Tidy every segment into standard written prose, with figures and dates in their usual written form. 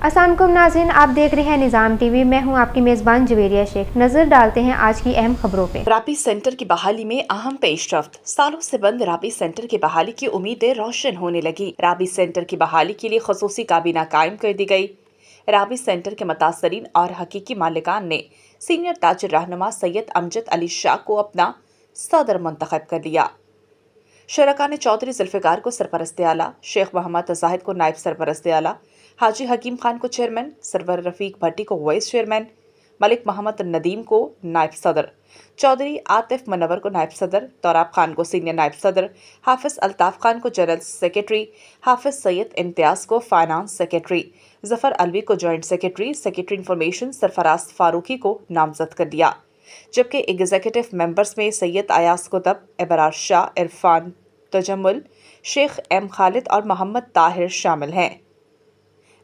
अस्सलाम वालेकुम नाज़रीन, आप देख रहे हैं निज़ाम टीवी। मैं हूं आपकी मेज़बान जवेरिया शेख। नज़र डालते हैं आज की अहम खबरों पे। राबी सेंटर की बहाली में अहम पेशरफ्त। सालों से बंद राबी सेंटर की बहाली की उम्मीदें रोशन होने लगी। राबी सेंटर की बहाली के लिए खसूसी काबीना कायम कर दी गई। राबी सेंटर के मुतासरीन और हकीकी मालिकान ने सीनियर ताजिर रहनुमा सैयद अमजद अली शाह को अपना सदर मुंतखब कर लिया। शरका ने चौधरी जुल्फ़िकार को सरपरस्त आला, शेख मोहम्मद जाहिद को नायब सरपरस्त आला, हाजी हकीम खान को चेयरमैन, सरवर रफ़ीक भट्टी को वाइस चेयरमैन, मलिक मोहम्मद नदीम को नायब सदर, चौधरी आतिफ मनवर को नायब सदर, तौराब खान को सीनियर नायब सदर, हाफिज़ अल्ताफ़ खान को जनरल सेक्रेटरी, हाफिज़ सैयद इम्तियाज़ को फाइनेंस सेक्रेटरी, ज़फ़र अलवी को joint secretary information Sarfaraz Farooqui को नामजद कर दिया। जबकि एग्जीक्यूटिव मेंबर्स में सैयद अयास कुतब, इबरार शाह, इरफान तजम्मुल, शेख एम खालिद और मोहम्मद ताहिर शामिल हैं।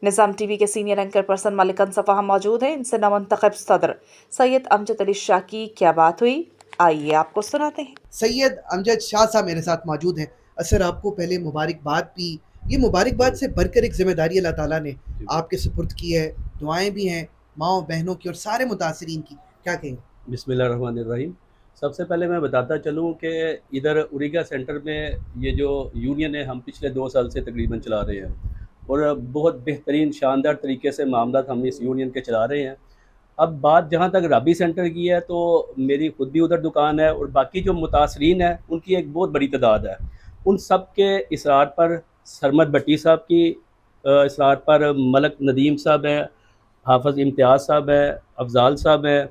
निज़ाम टीवी के senior anchor person Malikan Safa मौजूद हैं। इनसे नवंतखब सदर सैयद अमजद अली शाह की क्या बात हुई, आइए आपको सुनाते हैं। सैयद अमजद शाह साहब मेरे साथ मौजूद हैं। असर आपको पहले मुबारकबाद भी, ये मुबारकबाद से बढ़कर एक ज़िम्मेदारी अल्लाह ताला ने आपके सुपुर्द की है, दुआएं भी हैं माओ बहनों की और सारे मुतासरीन की, क्या कहेंगे? बिस्मिल्लाहिर्रहमानिर्रहीम। सबसे पहले मैं बताता चलूँ कि इधर उरीगा सेंटर में ये जो यूनियन है हम पिछले 2 साल से तकरीबन चला रहे हैं और बहुत बेहतरीन शानदार तरीके से मामला हम इस यूनियन के चला रहे हैं। अब बात जहाँ तक राबी सेंटर की है तो मेरी ख़ुद भी उधर दुकान है और बाकी जो मुतासरीन हैं उनकी एक बहुत बड़ी तादाद है। उन सब के इसरार पर सरमद भट्टी साहब की इसरार पर मलक नदीम साहब हैं, हाफिज़ इम्तियाज़ साहब हैं, अफजाल साहब हैं,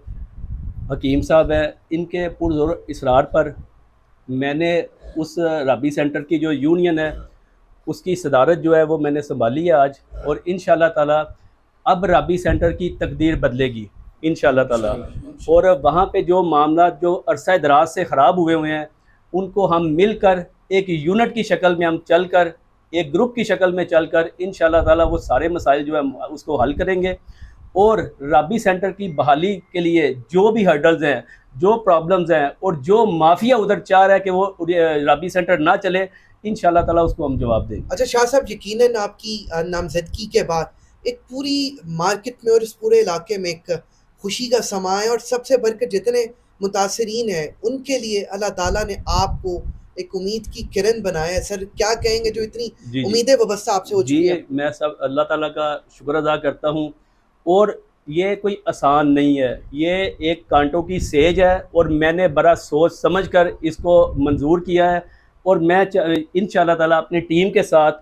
हकीम साहब हैं, इनके पुरज़ोर इसरार पर मैंने उस राबी सेंटर की जो यूनियन है उसकी सदारत जो है वो मैंने संभाली है आज, और इंशाअल्लाह ताला अब राबी सेंटर की तकदीर बदलेगी इंशाअल्लाह ताला। और वहाँ पे जो मामला जो अरसा दराज से ख़राब हुए हैं उनको हम मिलकर एक यूनिट की शक्ल में हम चलकर, एक ग्रुप की शक्ल में चलकर इंशाअल्लाह ताला वो सारे मसाइल जो है उसको हल करेंगे। और राबी सेंटर की बहाली के लिए जो भी हर्डल्स हैं, जो प्रॉब्लम्स हैं और जो माफिया उधर चाह रहा है कि वो राबी सेंटर ना चले, इंशाअल्लाह ताला उसको हम जवाब देंगे। अच्छा शाह साहब, यकीनन आपकी नामजदगी के बाद एक पूरी मार्केट में और इस पूरे इलाके में एक खुशी का समा है, और सबसे बढ़कर जितने मुतासरीन हैं उनके लिए अल्लाह ताला ने आपको एक उम्मीद की किरण बनाया है। सर क्या कहेंगे, जो इतनी उम्मीदें वाबस्ता आपसे हो चुकी हैं? मैं सब अल्लाह ताला का शुक्र अदा करता हूँ, और ये कोई आसान नहीं है, ये एक कांटों की सेज है और मैंने बड़ा सोच समझ कर इसको मंजूर किया है। और मैं इंशाअल्लाह ताला अपनी टीम के साथ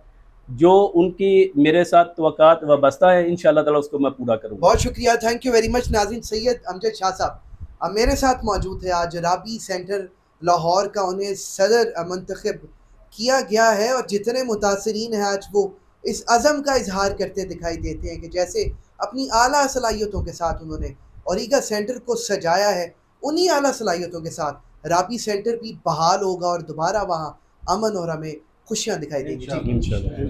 जो उनकी मेरे साथ तवक्कात वाबस्ता है इंशाअल्लाह ताला उसको मैं पूरा करूँगा। बहुत शुक्रिया, थैंक यू वेरी मच। नाज़रीन, सैयद अमजद शाह साहब अब मेरे साथ मौजूद है। आज राबी सेंटर लाहौर का उन्हें सदर मुंतखब किया गया है, और जितने मुतासरीन हैं आज वो इस अज़म का इजहार करते दिखाई देते हैं कि जैसे अपनी आला सलाहियतों के साथ उन्होंने औरीगा सेंटर को सजाया है, उन्हीं आला सलाहियतों के साथ राबी सेंटर भी बहाल होगा और दोबारा वहाँ अमन और हमें खुशियाँ दिखाई देंगी। इंशाअल्लाह।